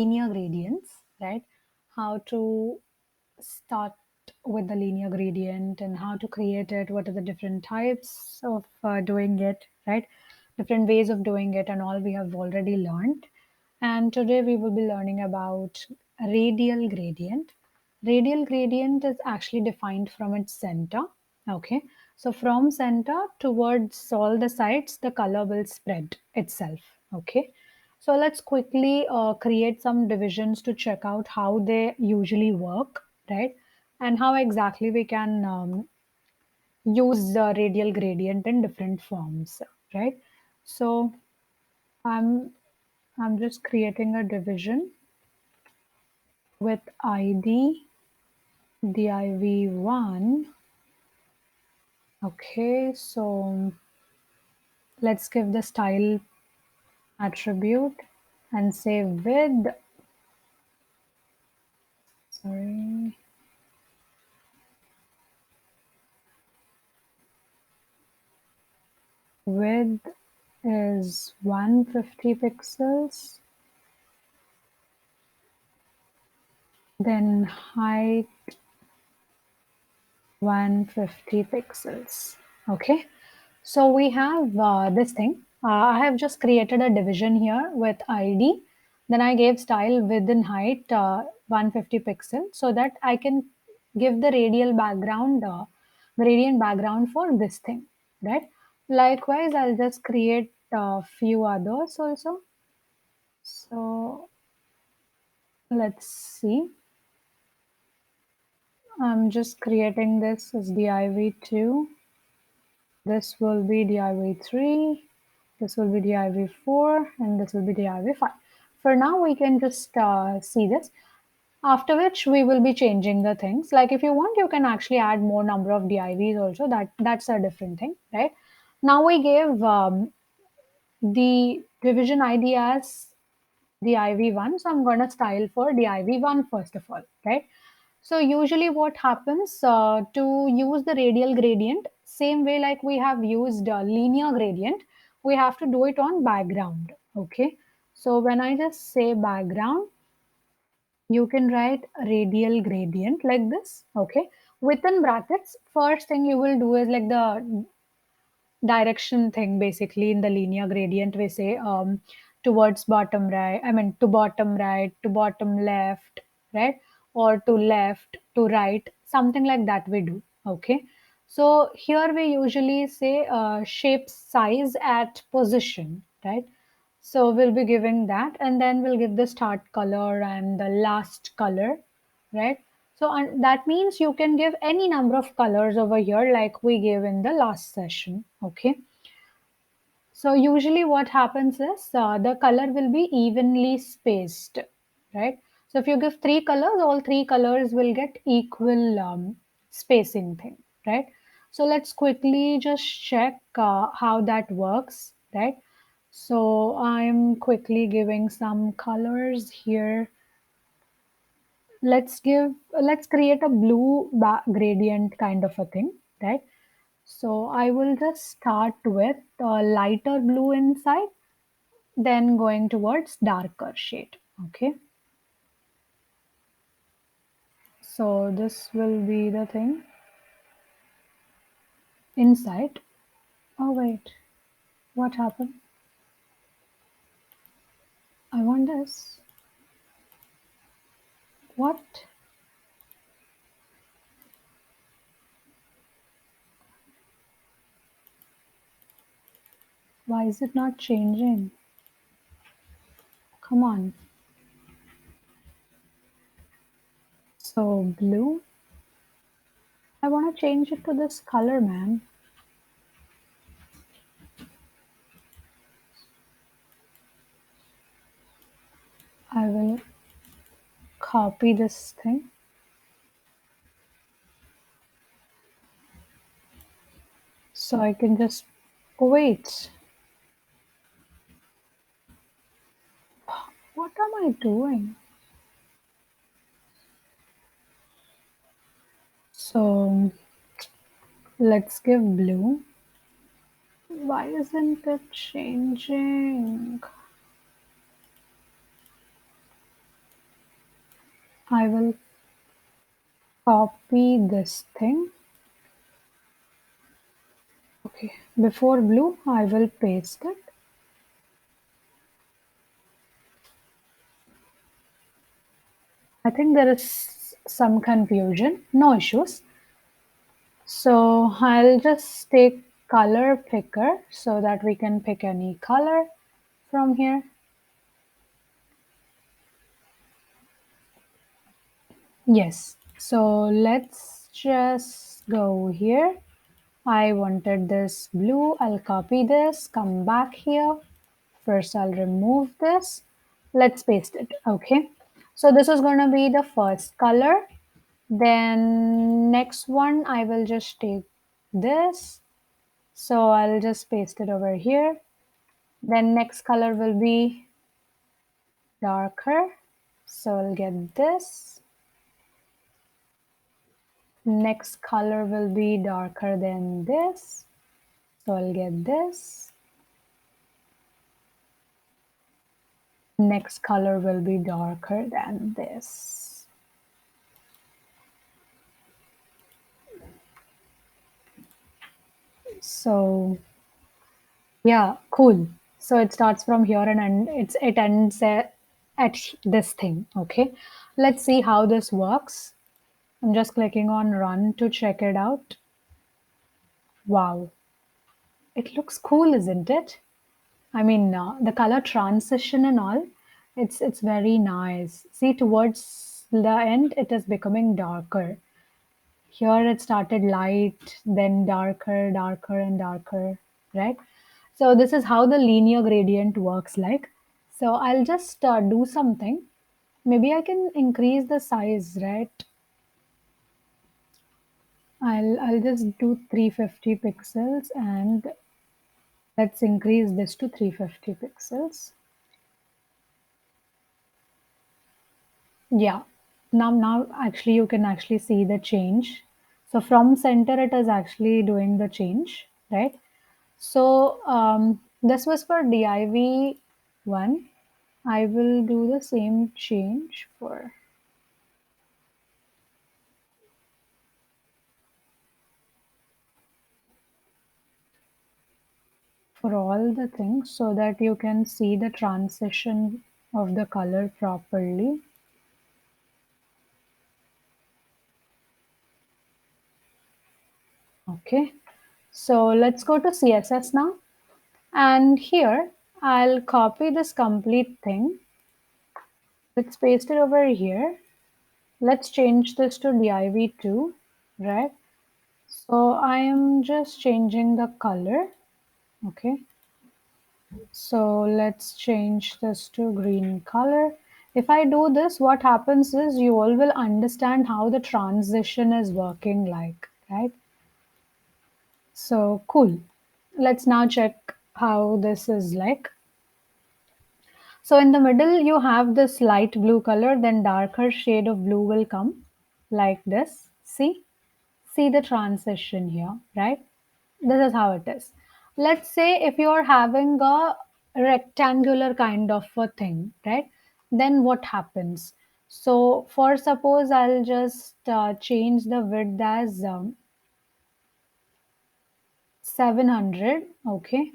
linear gradients, right? How to start with the linear gradient and how to create it, what are the different types of doing it, right? Different ways of doing it, and all we have already learned. And today we will be learning about radial gradient. Radial gradient is actually defined from its center. Okay, so from center towards all the sides, the color will spread itself. Okay, so let's quickly create some divisions to check out how they usually work, right? And how exactly we can use the radial gradient in different forms, right? So I'm I'm just creating a division with ID div1. Okay, so let's give the style attribute and say sorry, width is 150 pixels, then height 150 pixels. Okay, so we have this thing. I have just created a division here with ID. Then I gave style width and height 150 pixels so that I can give the radial background, gradient background for this thing, right? Likewise, I'll just create a few others also. So let's see. I'm just creating this as div2. This will be div3, this will be div4, and this will be div5. For now, we can just see this. After which we will be changing the things. Like if you want, you can actually add more number of divs also. That's a different thing, right? Now we gave the division ID as div1, so I'm going to style for div1 first of all, right? So usually what happens to use the radial gradient, same way like we have used linear gradient, we have to do it on background. Okay. So when I just say background, you can write radial gradient like this. Okay. Within brackets, first thing you will do is like the direction thing. Basically in the linear gradient we say towards bottom right, I mean to bottom right, to bottom left, right? Or to left, to right, something like that we do. Okay, so here we usually say shape size at position, right? So we'll be giving that, and then we'll give the start color and the last color, right? So and that means you can give any number of colors over here like we gave in the last session. Okay. So usually what happens is the color will be evenly spaced, right? So if you give three colors, all three colors will get equal spacing thing, right? So let's quickly just check how that works, right? So I'm quickly giving some colors here. Let's create a blue gradient kind of a thing, right? So I will just start with a lighter blue inside, then going towards darker shade. Okay, so this will be the thing inside. Oh wait, what happened? I want this. What? Why is it not changing? Come on. So blue, I want to change it to this color, man. I will copy this thing. So I can just, oh, wait, what am I doing? So let's give blue. Why isn't it changing? I will copy this thing. Okay, before blue, I will paste it. I think there is some confusion. No issues. So I'll just take color picker so that we can pick any color from here. Yes. So let's just go here. I wanted this blue. I'll copy this, come back here. First, I'll remove this. Let's paste it. Okay. So this is going to be the first color. Then next one, I will just take this. So I'll just paste it over here. Then next color will be darker. So I'll get this. Next color will be darker than this. So I'll get this. Next color will be darker than this. So yeah, cool. So it starts from here and it ends at this thing. Okay. Let's see how this works. I'm just clicking on run to check it out. Wow. It looks cool, isn't it? I mean, the color transition and all, it's very nice. See, towards the end, it is becoming darker. Here it started light, then darker, darker, and darker, right? So this is how the linear gradient works like. So I'll just do something. Maybe I can increase the size, right? I'll just do 350 pixels and let's increase this to 350 pixels. Yeah. Now actually you can actually see the change. So from center it is actually doing the change, right? So this was for div one. I will do the same change for all the things so that you can see the transition of the color properly. Okay. So let's go to CSS now. And here I'll copy this complete thing. Let's paste it over here. Let's change this to div2, right? So I am just changing the color. Okay. So let's change this to green color. If I do this, what happens is you all will understand how the transition is working like, right? So cool. Let's now check how this is like. So in the middle, you have this light blue color, then darker shade of blue will come like this. See the transition here, right? This is how it is. Let's say if you're having a rectangular kind of a thing, right? Then what happens? So for suppose I'll just change the width as 700, okay,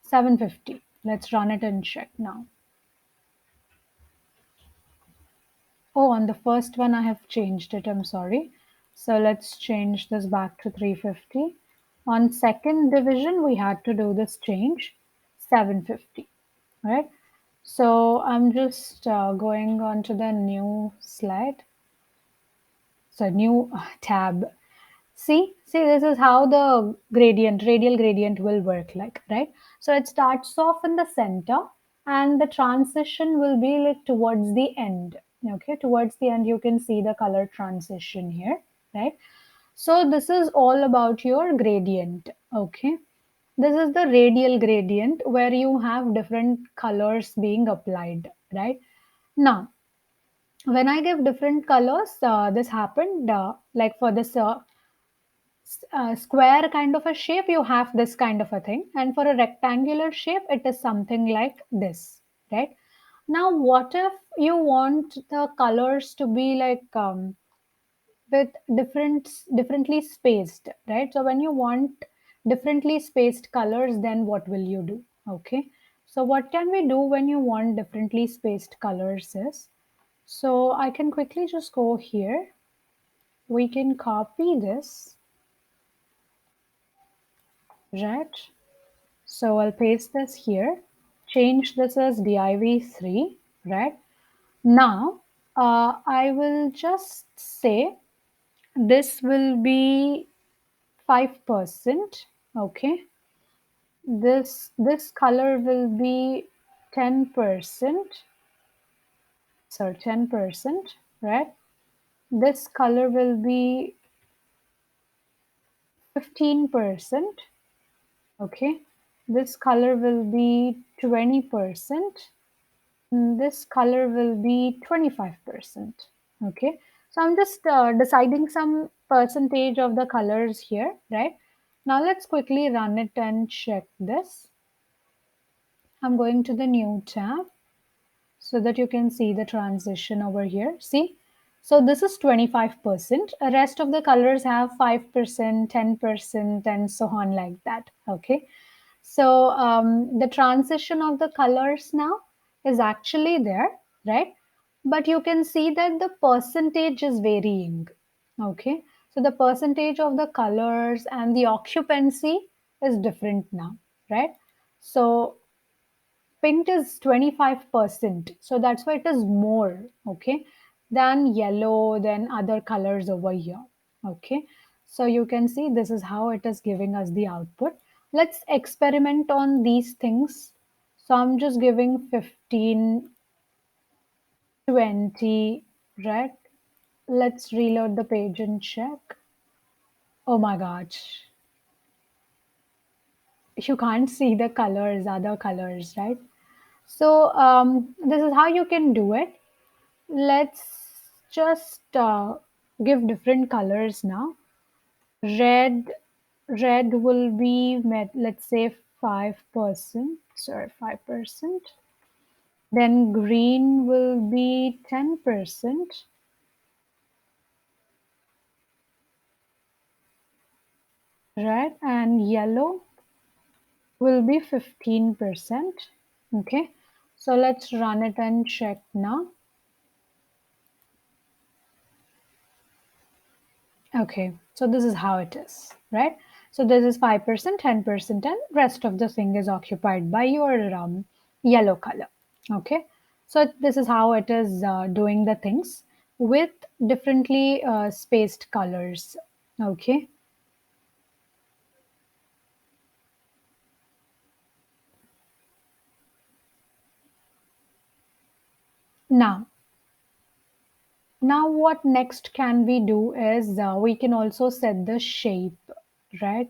750. Let's run it and check now. Oh, on the first one I have changed it, I'm sorry. So let's change this back to 350. On second division, we had to do this change, 750, right? So I'm just going on to the new slide. So new tab. See, this is how the radial gradient will work like, right? So it starts off in the center and the transition will be like towards the end. Okay, towards the end, you can see the color transition here, right? So this is all about your gradient. Okay, this is the radial gradient where you have different colors being applied, right? Now, when I give different colors, this happened like for this square kind of a shape, you have this kind of a thing, and for a rectangular shape, it is something like this, right? Now, what if you want the colors to be like with differently spaced, right? So when you want differently spaced colors, then what will you do? Okay. So what can we do when you want differently spaced colors is, so I can quickly just go here. We can copy this, right? So I'll paste this here, change this as div3, right? Now, I will just say this will be 5%, okay? This color will be 10%, so 10%, right? This color will be 15%, okay? This color will be 20%. This color will be 25%. Okay. So I'm just deciding some percentage of the colors here, right? Now let's quickly run it and check this. I'm going to the new tab so that you can see the transition over here. See? So this is 25%. The rest of the colors have 5%, 10%, and so on like that. Okay. So the transition of the colors now is actually there, right? But you can see that the percentage is varying. Okay. So the percentage of the colors and the occupancy is different now, right? So pink is 25%. So that's why it is more, okay, than yellow, than other colors over here. Okay. So you can see this is how it is giving us the output. Let's experiment on these things. So I'm just giving 15, 20, right? Let's reload the page and check. Oh my gosh. You can't see the colors, other colors, right? So this is how you can do it. Let's just give different colors now. Red, red will be let's say 5%. Sorry, 5%. Then green will be 10%, right? And yellow will be 15%. Okay. So let's run it and check now. Okay, so this is how it is, right? So this is 5%, 10%, and rest of the thing is occupied by your yellow color. Okay, so this is how it is doing the things with differently spaced colors. Okay, now what next can we do is we can also set the shape, right?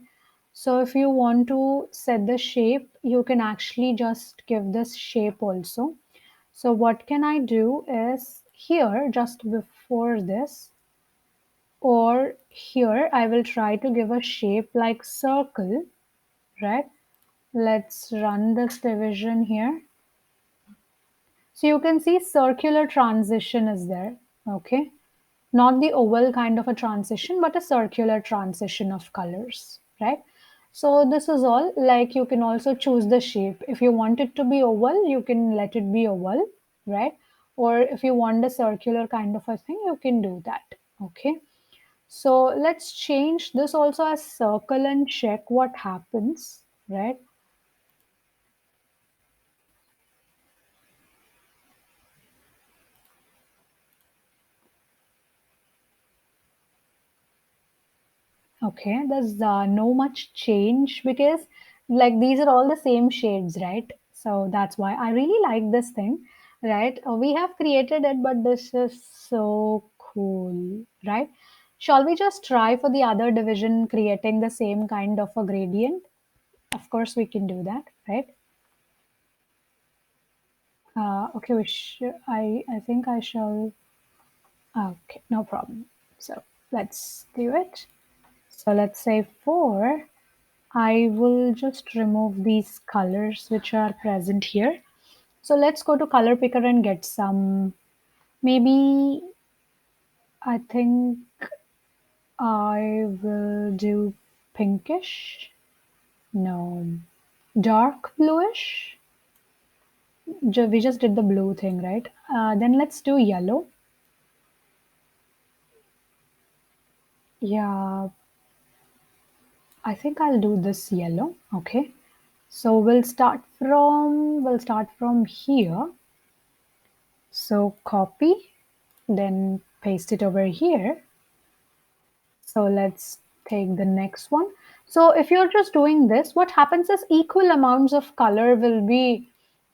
So if you want to set the shape, you can actually just give this shape also. So what can I do is here, just before this, or here, I will try to give a shape like circle, right? Let's run this division here. So you can see circular transition is there, okay? Not the oval kind of a transition, but a circular transition of colors, right? So this is all. Like you can also choose the shape. If you want it to be oval, you can let it be oval, right? Or if you want a circular kind of a thing, you can do that. Okay. So let's change this also as circle and check what happens, right? Okay, there's no much change because like these are all the same shades, right? So that's why I really like this thing, right? We have created it, but this is so cool, right? Shall we just try for the other division creating the same kind of a gradient? Of course, we can do that, right? Okay, I think I shall. Okay, no problem. So let's do it. So let's say 4. I will just remove these colors which are present here. So let's go to color picker and get some, maybe I think I will do pinkish. No, dark bluish. We just did the blue thing, right? Then let's do yellow. Yeah, I think I'll do this yellow. Okay. So we'll start from here. So copy, then paste it over here. So let's take the next one. So if you're just doing this, what happens is equal amounts of color will be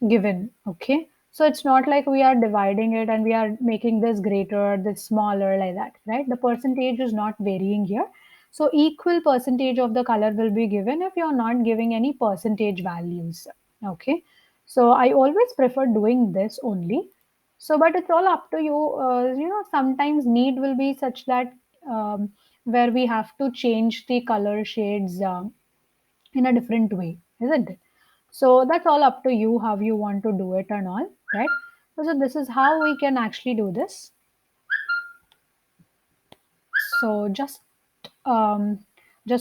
given. Okay. So it's not like we are dividing it and we are making this greater, this smaller, like that, right? The percentage is not varying here. So equal percentage of the color will be given if you're not giving any percentage values. Okay. So I always prefer doing this only. So, but it's all up to you. Sometimes need will be such that where we have to change the color shades in a different way, isn't it? So that's all up to you how you want to do it and all, right? So this is how we can actually do this. So just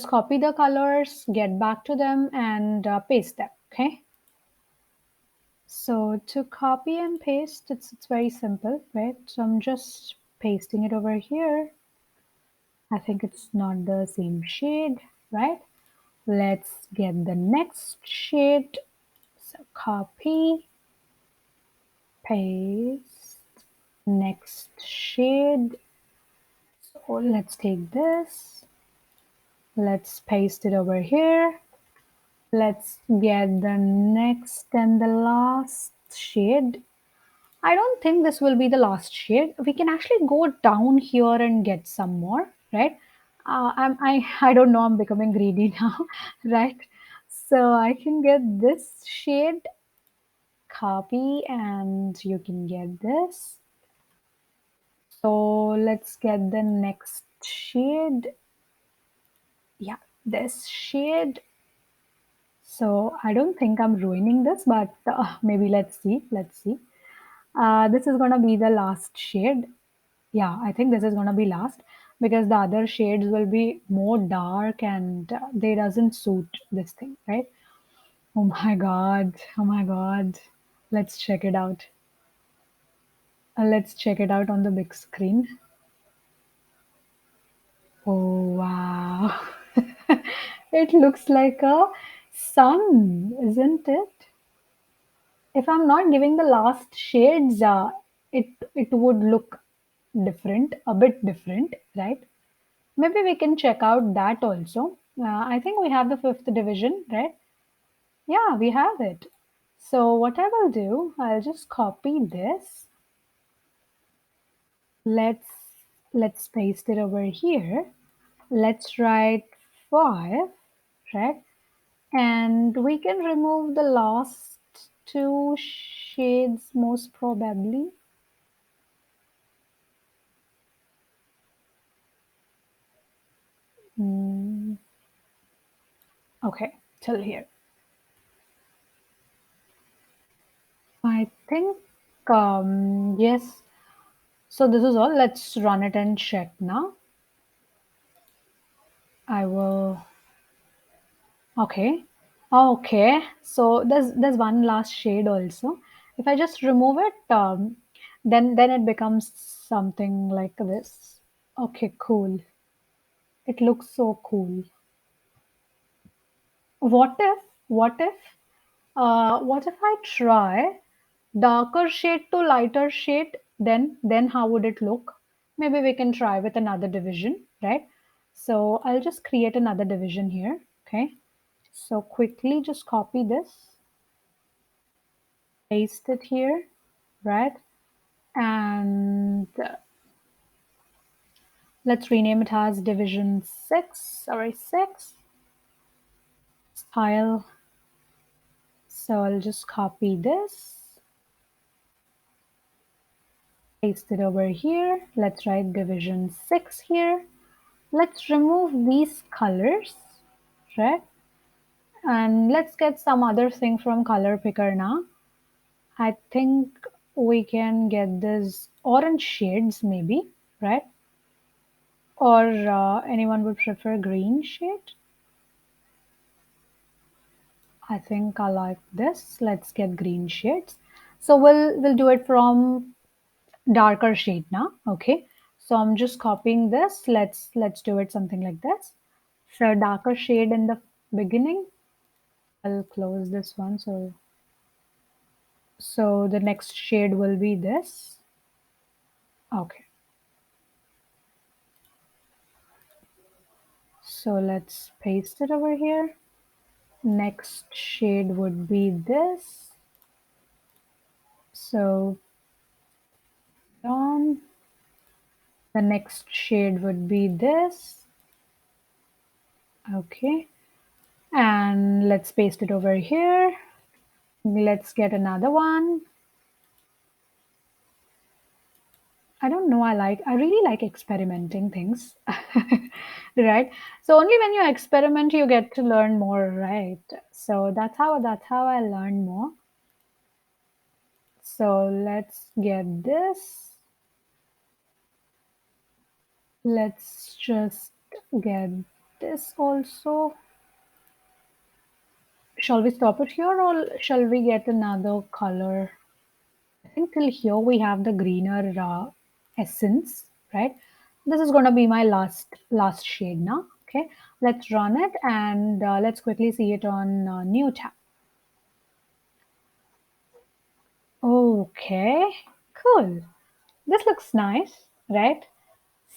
copy the colors, get back to them, and paste them. Okay. So to copy and paste, it's very simple, right? So I'm just pasting it over here. I think it's not the same shade, right? Let's get the next shade. So copy, paste, next shade. So let's take this. Let's paste it over here. Let's get the next and the last shade. I don't think this will be the last shade. We can actually go down here and get some more, right? I don't know. I'm becoming greedy now, right? So I can get this shade, copy, and you can get this. So let's get the next shade. Yeah, this shade. So I don't think I'm ruining this, but maybe let's see. Let's see. This is gonna be the last shade. Yeah, I think this is gonna be last because the other shades will be more dark and they doesn't suit this thing, right? Oh my god! Oh my god! Let's check it out. Let's check it out on the big screen. Oh wow! It looks like a sun, isn't it? If I'm not giving the last shades, it would look different, a bit different, right? Maybe we can check out that also. I think we have the fifth division, right? Yeah, we have it. So what I will do, I'll just copy this. Let's let's paste it over here. Let's write 5, right? And we can remove the last two shades most probably. Hmm, okay, till here. I think yes. So this is all. Let's run it and check now. I will. Okay. Okay. So there's one last shade also. If I just remove it, then it becomes something like this. Okay, cool. It looks so cool. What if what if I try darker shade to lighter shade? Then how would it look? Maybe we can try with another division, right? So I'll just create another division here. Okay. So quickly just copy this, paste it here, right? And let's rename it as division 6, sorry, 6 style. So I'll just copy this, paste it over here. Let's write division 6 here. Let's remove these colors, right? And let's get some other thing from color picker now. I think we can get this orange shades maybe, right? Or anyone would prefer green shade? I think I like this. Let's get green shades. So we'll do it from darker shade now. Okay. So I'm just copying this. Let's do it something like this. So darker shade in the beginning. I'll close this one. So the next shade will be this. Okay. So let's paste it over here. Next shade would be this. So on. The next shade would be this. Okay. And let's paste it over here. Let's get another one. I don't know. I really like experimenting things. Right? So only when you experiment, you get to learn more, right? So that's how I learn more. So let's get this. Let's just get this also. Shall we stop it here or shall we get another color? I think till here we have the greener essence, right? This is going to be my last shade now. Okay, let's run it and let's quickly see it on new tab. Okay, cool. This looks nice, right?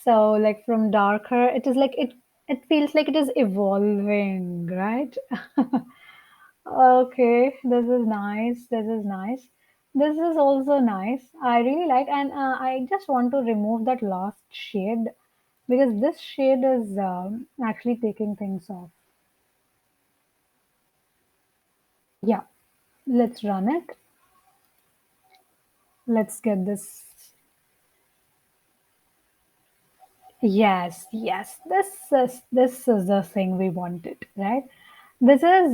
So like from darker, it is like it feels like it is evolving, right? Okay, this is nice. This is nice. This is also nice. I really like, and I just want to remove that last shade because this shade is actually taking things off. Yeah, let's run it. Let's get this. Yes, yes. This is the thing we wanted, right? This is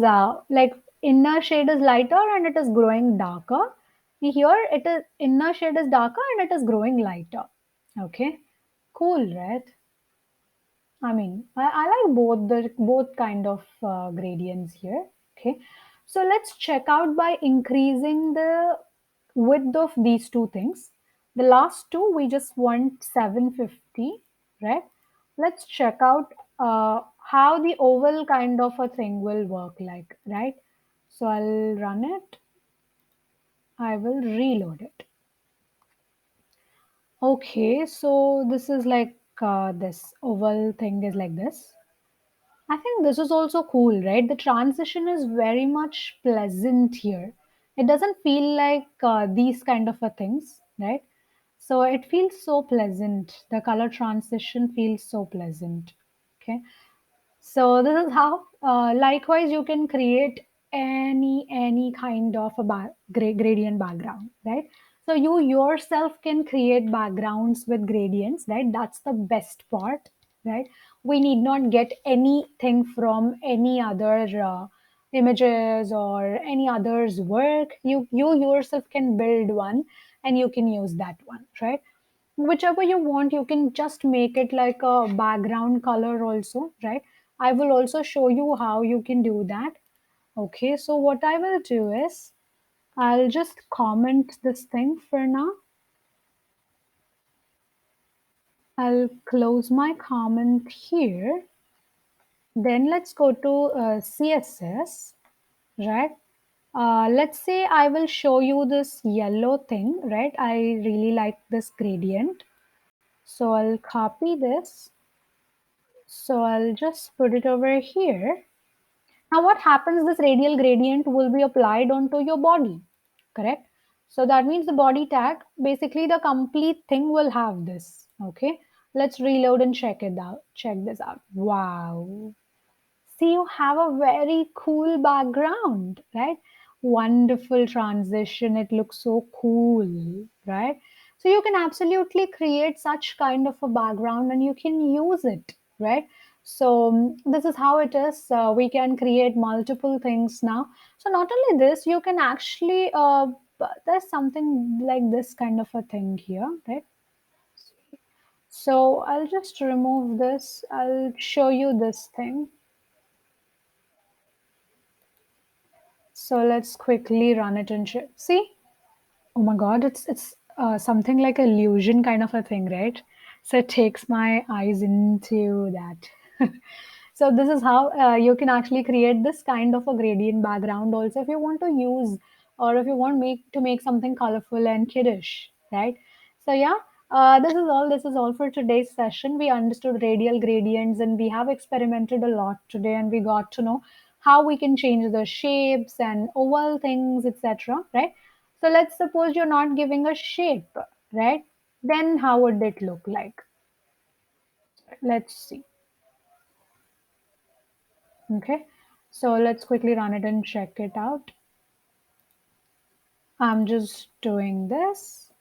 like inner shade is lighter and it is growing darker. Here it is inner shade is darker and it is growing lighter. Okay, cool, right? I mean, I like both kind of gradients here. Okay, so let's check out by increasing the width of these two things. The last two we just want 750, right? Let's check out how the oval kind of a thing will work like, right? So I'll run it. I will reload it. Okay, so this is like this oval thing is like this. I think this is also cool, right? The transition is very much pleasant here. It doesn't feel like these kind of a things, right? So it feels so pleasant. The color transition feels so pleasant. Okay. So this is how, likewise, you can create any kind of a gradient background, right? So you yourself can create backgrounds with gradients, right? That's the best part, right? We need not get anything from any other images or any other's work. You yourself can build one and you can use that one, right? Whichever you want, you can just make it like a background color also, right? I will also show you how you can do that. Okay, so what I will do is I'll just comment this thing for now. I'll close my comment here. Then let's go to CSS, right? Let's say I will show you this yellow thing, right? I really like this gradient, so I'll copy this. So I'll just put it over here. Now what happens, this radial gradient will be applied onto your body, correct? So that means the body tag, basically the complete thing will have this. Okay, let's reload and check it out. Check this out. Wow. See, you have a very cool background, right? Wonderful transition. It looks so cool, right? So you can absolutely create such kind of a background and you can use it, right? So this is how it is. We can create multiple things now. So not only this, you can actually there's something like this kind of a thing here, right? So I'll just remove this. I'll show you this thing. So let's quickly run it and check. See? Oh my God, it's something like a illusion kind of a thing, right? So it takes my eyes into that. So this is how you can actually create this kind of a gradient background also if you want to use, or if you want make something colorful and kiddish, right? So yeah, this is all. This is all for today's session. We understood radial gradients and we have experimented a lot today, and we got to know how we can change the shapes and oval things, etc. Right? So let's suppose you're not giving a shape, right? Then how would it look like? Let's see. Okay. So let's quickly run it and check it out. I'm just doing this.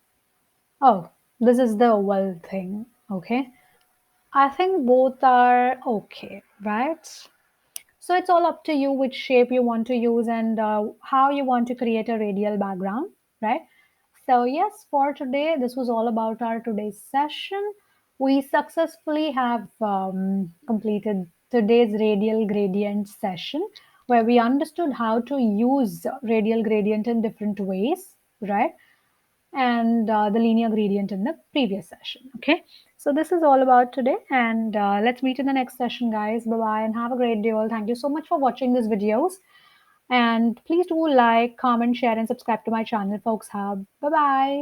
Oh, this is the oval thing. Okay. I think both are okay, right? So it's all up to you which shape you want to use and how you want to create a radial background, right? So yes, for today, this was all about our today's session. We successfully have completed today's radial gradient session where we understood how to use radial gradient in different ways, right? And the linear gradient in the previous session. Okay, so this is all about today, and let's meet in the next session, guys. Bye bye, and have a great day, all. Thank you so much for watching these videos, and please do like, comment, share, and subscribe to my channel, Folks Hub. Bye bye.